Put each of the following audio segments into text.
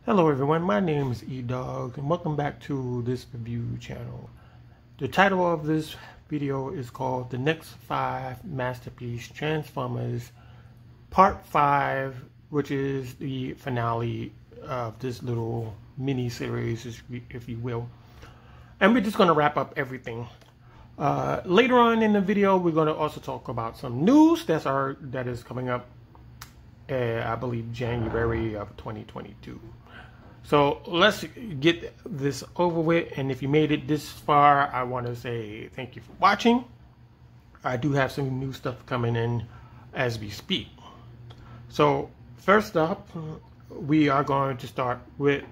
Hello everyone, my name is eDog and welcome back to this review channel. The title of this video is called The Next 5 Masterpeice Transformers Part 5, which is the finale of this little mini-series, if you will. And we're just going to wrap up everything. Later on in the video, we're going to also talk about some news that is coming up, I believe, January of 2022. So let's get this over with, and if you made it this far, I want to say thank you for watching. I do have some new stuff coming in as we speak. So first up, we are going to start with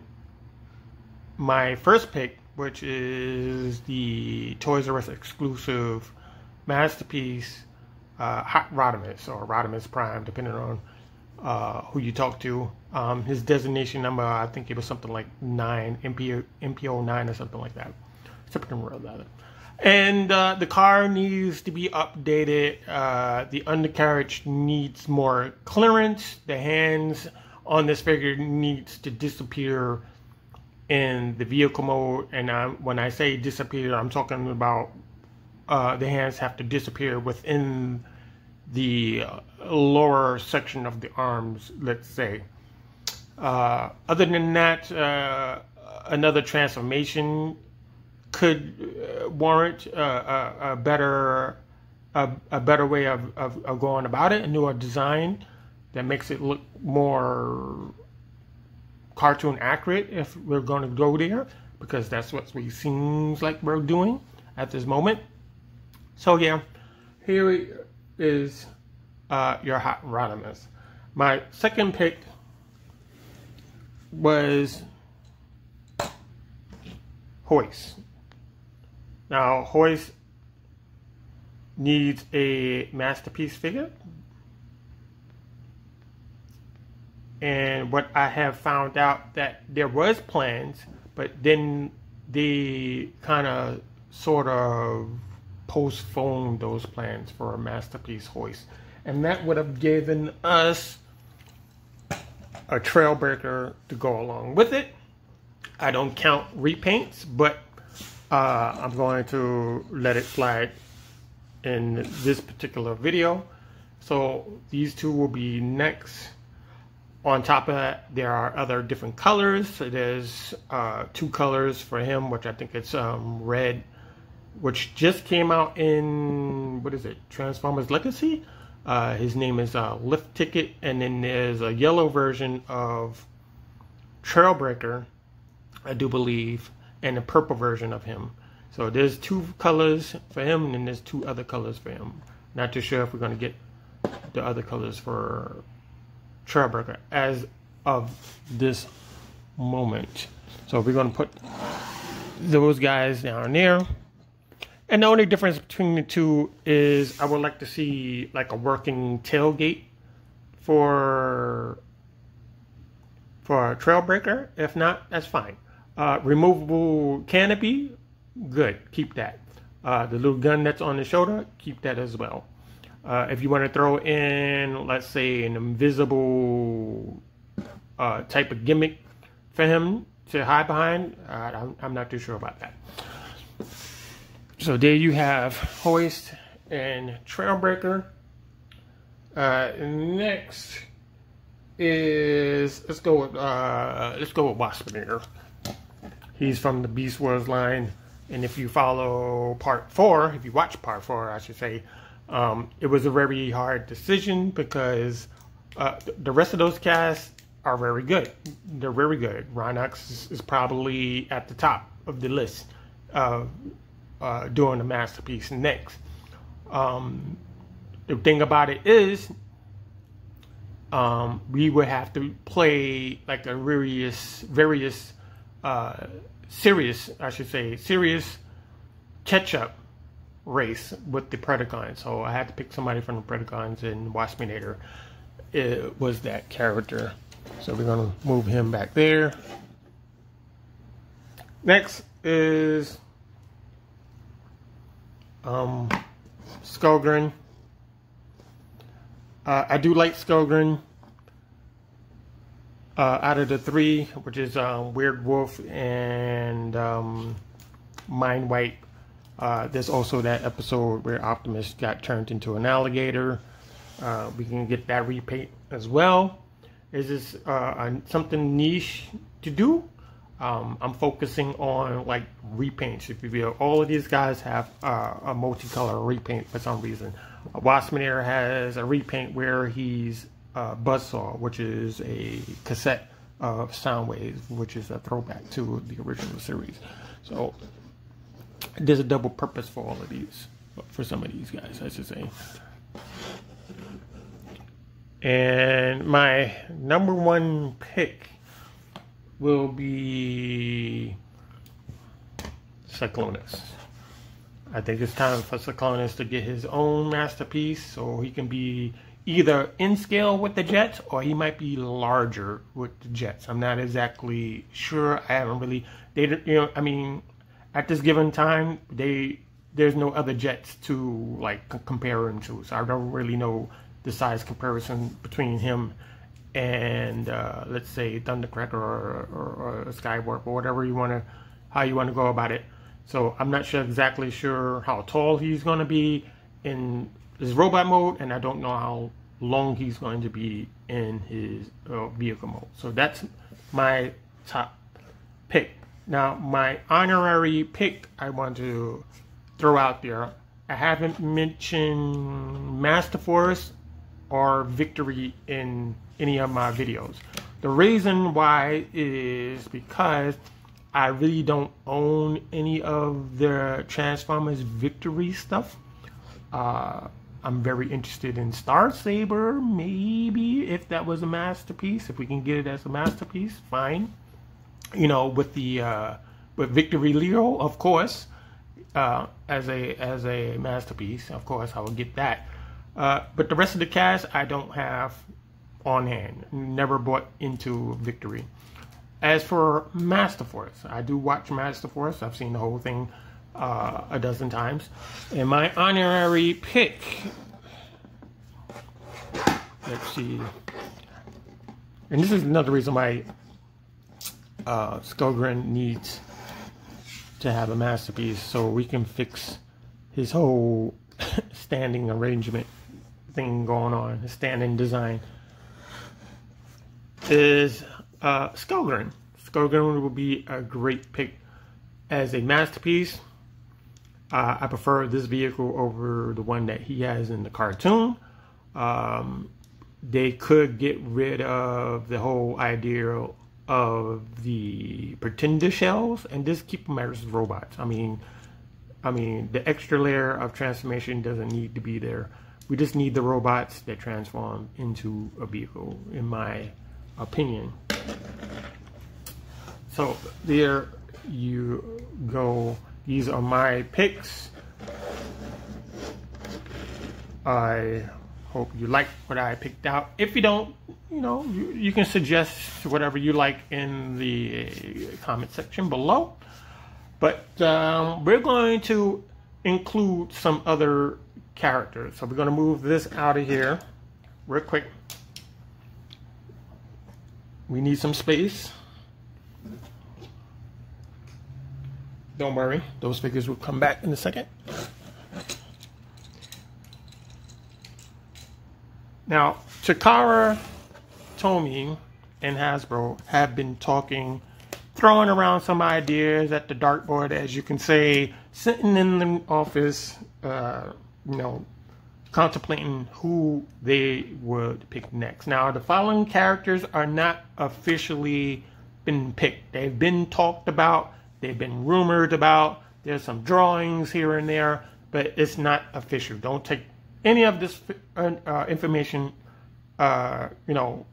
my first pick, which is the Toys R Us exclusive Masterpeice Hot Rodimus, or Rodimus Prime, depending on who you talk to. His designation number, I think it was something like 9, MPO 9 or something like that. Something rather. And the car needs to be updated. The undercarriage needs more clearance. The hands on this figure needs to disappear in the vehicle mode. And when I say disappear, I'm talking about the hands have to disappear within the lower section of the arms, let's say. Other than that, another transformation could warrant a better way of going about it, a newer design that makes it look more cartoon accurate, if we're going to go there, because that's what it seems like we're doing at this moment. So yeah, here is your Hot Rodimus. My second pick was Hoist. Now, Hoist needs a Masterpeice figure, and what I have found out that there was plans, but then they kind of sort of postponed those plans for a Masterpeice Hoist, and that would have given us a Trailbreaker to go along with it. I don't count repaints, but I'm going to let it slide in this particular video. So these two will be next. On top of that, there are other different colors. So there's 2 colors for him, which I think it's red, which just came out in, what is it, Transformers Legacy? His name is Lift Ticket, and then there's a yellow version of Trailbreaker, I do believe, and a purple version of him. So there's 2 colors for him, and then there's 2 other colors for him. Not too sure if we're going to get the other colors for Trailbreaker as of this moment. So we're going to put those guys down there. And the only difference between the two is I would like to see like a working tailgate for a Trailbreaker. If not, that's fine. Removable canopy, good, keep that. The little gun that's on the shoulder, keep that as well. If you want to throw in, let's say, an invisible type of gimmick for him to hide behind, I'm not too sure about that. So there you have Hoist and Trailbreaker. Next is let's go with Waspinator. He's from the Beast Wars line, and if you follow part 4, if you watch part 4, I should say, it was a very hard decision because the rest of those casts are very good. They're very good. Rhinox is probably at the top of the list doing the Masterpeice next. The thing about it is, we would have to play like a serious catch-up race with the Predacons. So I had to pick somebody from the Predacons, and Waspinator was that character. So we're gonna move him back there. Next is Skogren. I do like Skogren. out of the three, which is Weird Wolf and Mind Wipe. There's also that episode where Optimus got turned into an alligator. We can get that repaint as well. Is this something niche to do? I'm focusing on like repaints. If you feel all of these guys have a multicolor repaint for some reason. Waspinator has a repaint where he's Buzzsaw, which is a cassette of Soundwaves, which is a throwback to the original series. So there's a double purpose for all of these, for some of these guys, I should say. And my number one pick will be Cyclonus. I think it's time for Cyclonus to get his own masterpiece, so he can be either in scale with the Jets, or he might be larger with the Jets. I'm not exactly sure. I haven't really, I mean, at this given time, there's no other Jets to like compare him to, so I don't really know the size comparison between him and let's say Thundercracker or Skywarp or whatever you want to, how you want to go about it. So I'm not exactly sure how tall he's going to be in his robot mode, and I don't know how long he's going to be in his vehicle mode. So that's my top pick. Now my honorary pick I want to throw out there. I haven't mentioned Master Force or Victory in any of my videos. The reason why is because I really don't own any of the Transformers Victory stuff. I'm very interested in Star Saber, maybe, if that was a masterpiece. If we can get it as a masterpiece, fine. You know, with the with Victory Leo, of course, as a masterpiece, of course, I will get that. But the rest of the cast, I don't have on hand. Never bought into Victory. As for Master Force, I do watch Master Force. I've seen the whole thing a dozen times. And my honorary pick, let's see. And this is another reason why Skogren needs to have a masterpiece, so we can fix his whole standing arrangement thing going on, his standing design, is Skogren. Skogren will be a great pick as a masterpiece. I prefer this vehicle over the one that he has in the cartoon. They could get rid of the whole idea of the pretender shells and just keep them as robots. I mean, the extra layer of transformation doesn't need to be there. We just need the robots that transform into a vehicle, in my opinion. So there you go. These are my picks. I hope you like what I picked out. If you don't, you know, you can suggest whatever you like in the comment section below. But we're going to include some other characters. So we're going to move this out of here real quick. We need some space. Don't worry, those figures will come back in a second. Now, Takara Tomy and Hasbro have been talking, throwing around some ideas at the dartboard, as you can say, sitting in the office, you know, contemplating who they would pick next. Now, the following characters are not officially been picked. They've been talked about, they've been rumored about, there's some drawings here and there, but it's not official. Don't take any of this information, you know,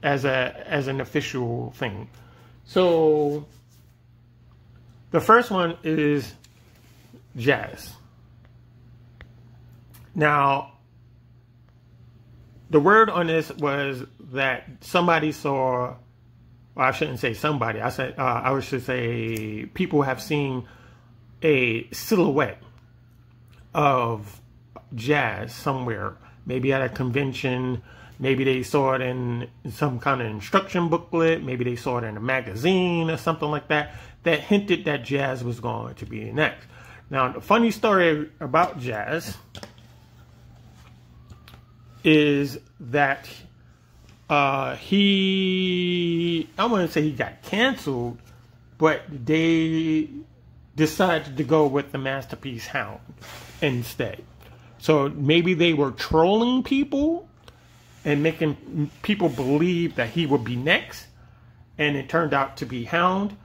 as an official thing. So the first one is Jazz. Now, the word on this was that somebody saw, well, I shouldn't say somebody, I should say people have seen a silhouette of Jazz somewhere, maybe at a convention, Maybe they saw it in some kind of instruction booklet. Maybe they saw it in a magazine or something like that, that hinted that Jazz was going to be next. Now, the funny story about Jazz is that I wouldn't say he got canceled, but they decided to go with the Masterpeice Hound instead. So maybe they were trolling people and making people believe that he would be next, and it turned out to be Hound,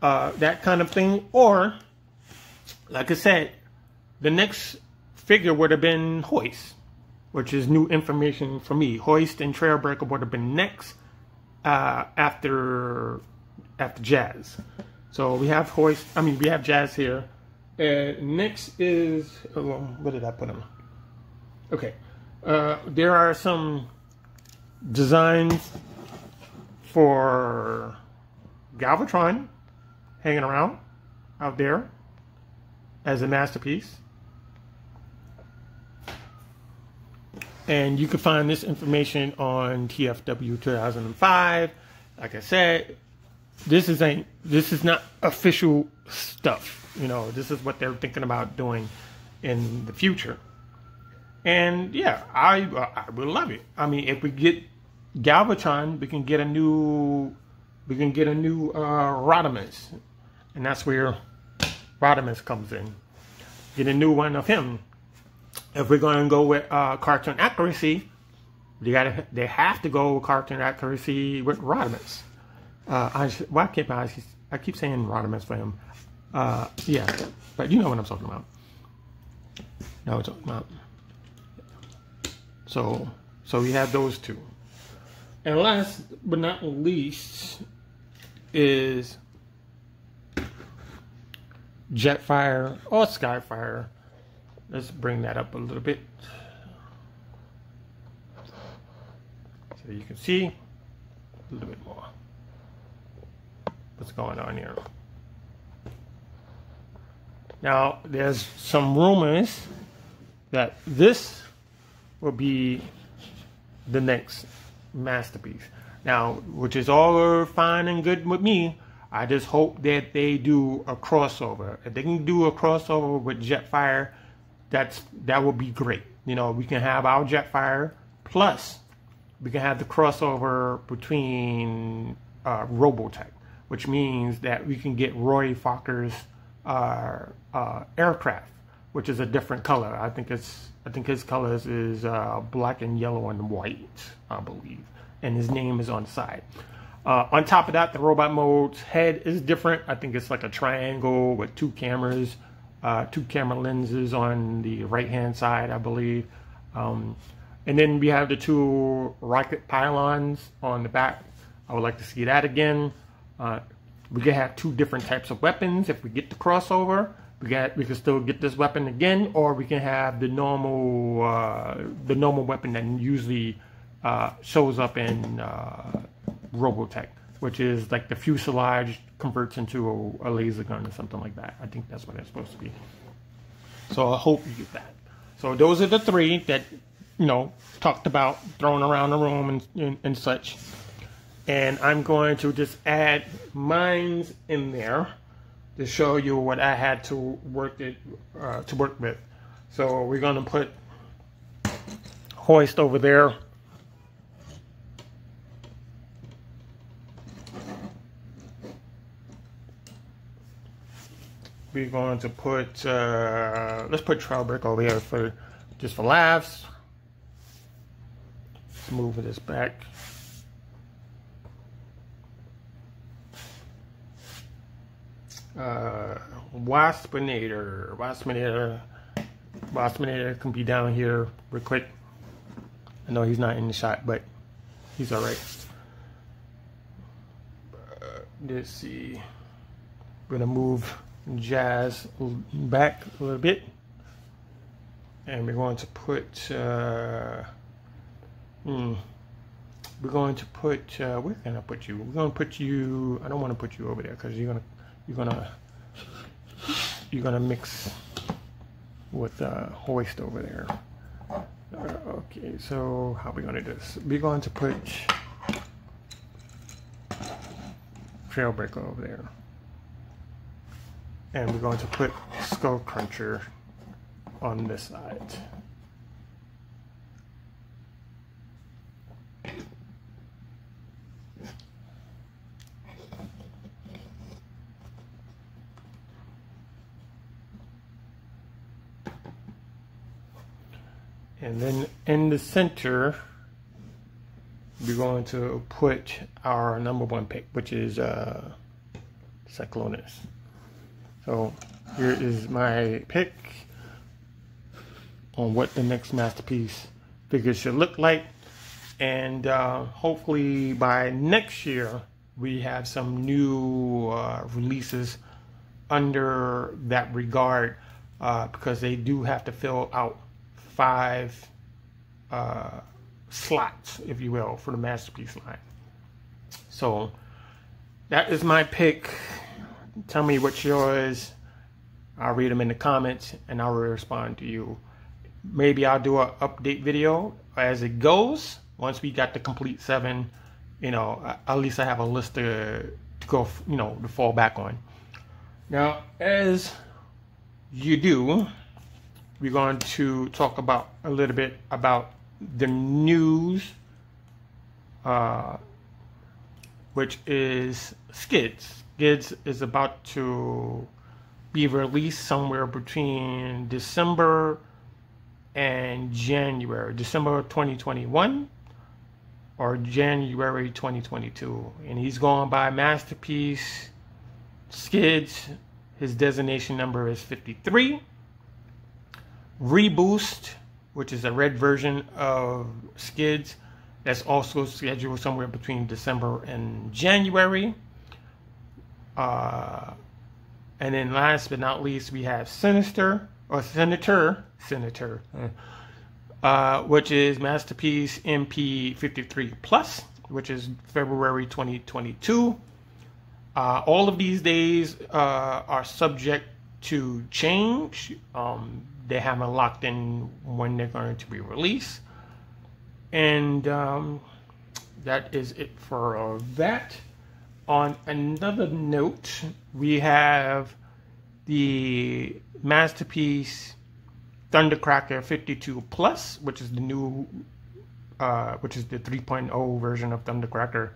that kind of thing. Or, like I said, the next figure would have been Hoist, which is new information for me. Hoist and Trailbreaker would have been next after Jazz. So we have we have Jazz here. Next is, where did I put him? Okay, there are some designs for Galvatron hanging around out there as a Masterpeice. And you can find this information on TFW 2005. Like I said, this is not official stuff. You know, this is what they're thinking about doing in the future. And yeah, I will love it. I mean, if we get Galvatron, we can get a new Rodimus, and that's where Rodimus comes in. Get a new one of him. If we're going to go with cartoon accuracy, they have to go with cartoon accuracy with Rodimus. I keep saying Rodimus for him. Yeah, but you know what I'm talking about. Know what I'm talking about. So we have those two. And last but not least is Jetfire or Skyfire. Let's bring that up a little bit so you can see a little bit more what's going on here. Now, there's some rumors that this will be the next Masterpeice. Now, which is all fine and good with me. I just hope that they do a crossover. If they can do a crossover with Jetfire, that would be great. You know, we can have our Jetfire, plus we can have the crossover between Robotech, which means that we can get Roy Fokker's aircraft, which is a different color. I think his colors is black and yellow and white, I believe, and his name is on the side. On top of that, the robot mode's head is different. I think it's like a triangle with two cameras, two camera lenses on the right hand side, I believe. And then we have the two rocket pylons on the back. I would like to see that again. We can have two different types of weapons. If we get the crossover, we can still get this weapon again, or we can have the normal weapon that usually shows up in Robotech, which is like the fuselage converts into a laser gun or something like that. I think that's what it's supposed to be. So I hope you get that. So those are the three that, you know, talked about, thrown around the room and such. And I'm going to just add mines in there to show you what I had to work with. So we're going to put Hoist over there. We're going to put let's put Trailbreaker over here for just for laughs. Let's move this back. Waspinator can be down here real quick. I know he's not in the shot, but he's all right. Let's see. We're gonna move Jazz back a little bit, and we're going to put where can I put you? We're gonna put you. I don't want to put you over there because you're gonna mix with Hoist over there. Okay, so how are we going to do this? We're going to put Trailbreaker over there. And we're going to put Skull Cruncher on this side. And then in the center, we're going to put our #1 pick, which is Cyclonus. So here is my pick on what the next Masterpiece figure should look like. And hopefully by next year, we have some new releases under that regard, because they do have to fill out 5 slots, if you will, for the Masterpiece line. So that is my pick. Tell me what's yours. I'll read them in the comments and I'll respond to you. Maybe I'll do an update video as it goes. Once we got the complete 7, you know, at least I have a list to go, you know, to fall back on. Now, as you do, we're going to talk about a little bit about the news, which is Skids. Skids is about to be released somewhere between December and January, December 2021 or January 2022. And he's going by Masterpiece Skids. His designation number is 53. Reboost, which is a red version of Skids, that's also scheduled somewhere between December and January. And then last but not least, we have Senator, which is Masterpiece MP53 Plus, which is February 2022. All of these days are subject to change. They haven't locked in when they're going to be released. And that is it for that. On another note, we have the Masterpiece Thundercracker 52 Plus, which is the new, which is the 3.0 version of Thundercracker.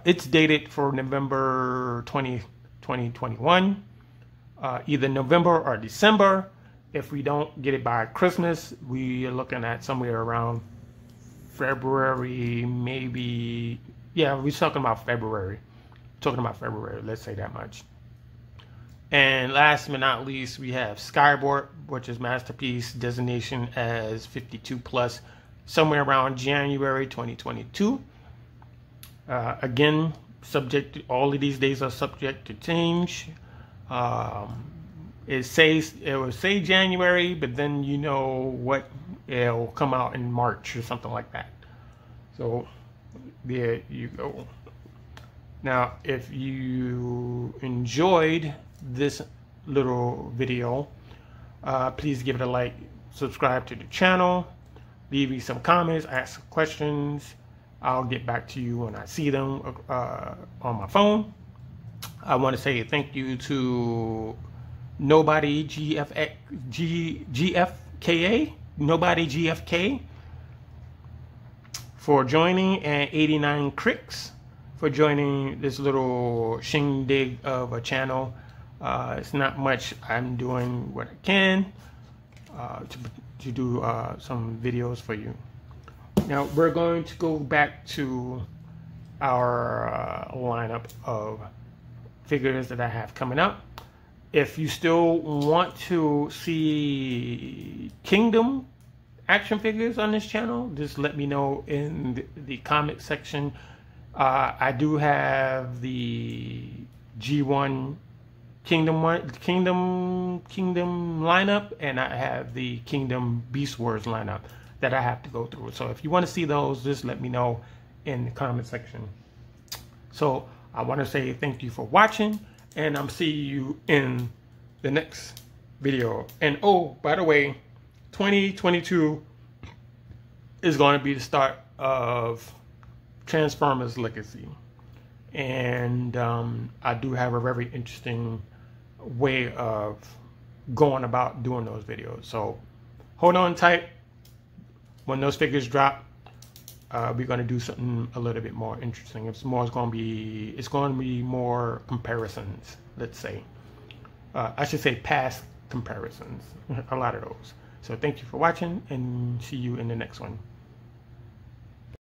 It's dated for November 2021, either November or December. If we don't get it by Christmas, we are looking at somewhere around February, maybe. Yeah, we're talking about February. Let's say that much. And last but not least, we have Skyboard, which is Masterpiece designation as 52 Plus, somewhere around January 2022. Again, subject to, all of these days are subject to change. It will say January, but then you know what, it'll come out in March or something like that. So there you go. Now, if you enjoyed this little video, please give it a like, subscribe to the channel, leave me some comments, ask questions. I'll get back to you when I see them on my phone. I want to say thank you to Nobody GFKA, Nobody GFK, for joining, and 89 Cricks for joining this little shindig of a channel. It's not much. I'm doing what I can to do some videos for you. Now we're going to go back to our lineup of figures that I have coming up. If you still want to see Kingdom action figures on this channel, just let me know in the comment section. I do have the G1 Kingdom lineup, and I have the Kingdom Beast Wars lineup that I have to go through. So if you want to see those, just let me know in the comment section. So I want to say thank you for watching, and I'm seeing you in the next video. And oh, by the way, 2022 is going to be the start of Transformers Legacy. And I do have a very interesting way of going about doing those videos. So hold on tight. When those figures drop, we're going to do something a little bit more interesting. It's going to be more comparisons, let's say. I should say past comparisons, a lot of those. So thank you for watching, and see you in the next one.